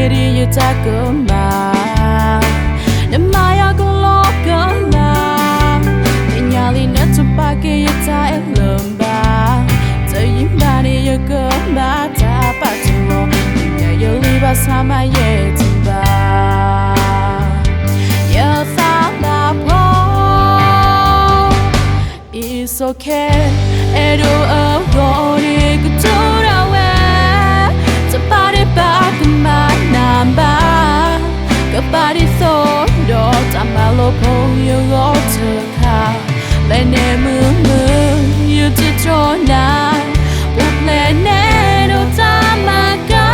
내리 유자꾸만 내 마야 굴러가라 내 냐리 내 tum밖에 유자에 lumba 저인반이 유구마 다 빠지고 내 열리바 사마에 tumba 여사나보 It's okay 애로 어고리 그돌아와 Somebody back in my number Somebody thought no Tamalo pull you go to car Let me move you to Jona Uple nedo tamaga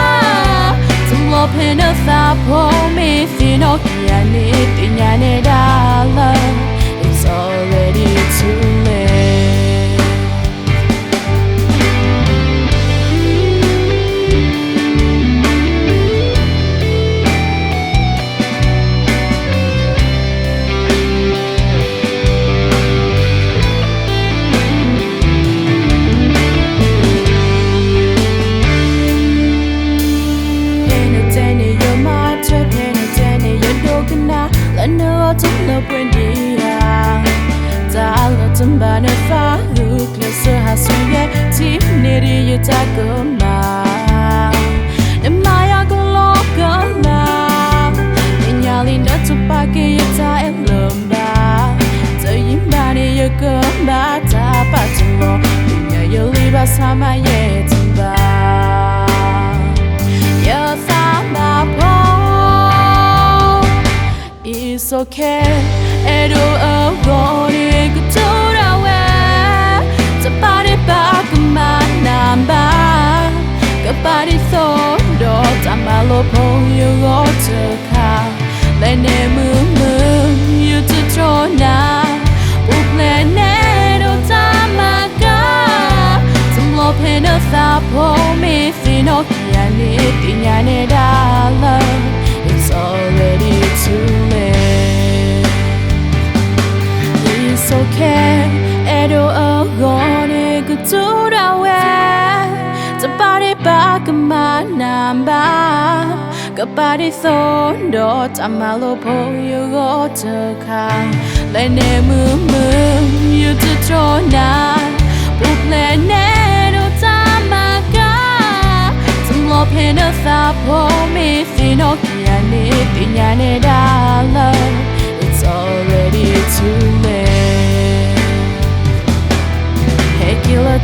Some love in a thought pull me Fino kiani Tinyane dala It's already too late Somebody follow closer has yet tip near you tagoma and Maya go local in Yalina to pack it and lumba so you money you go back to you leave us on my yet It's okay 애도 어고리 그돌아와 Somebody back in my number Somebody thought no Tamalo pull you go to car Let me move you to Jona Uple nedo tamaga Some love in a thought pull me Fino kiani tinyane dala It's already too late It's okay 애도 어고니 그돌아와 Somebody back in my number Somebody thought no Tamalo pull you go to car Let me move you to Jona Uple nedo tamaga Some love in a thought pull me Fino kiani tinyane dala It's already too late Hey killer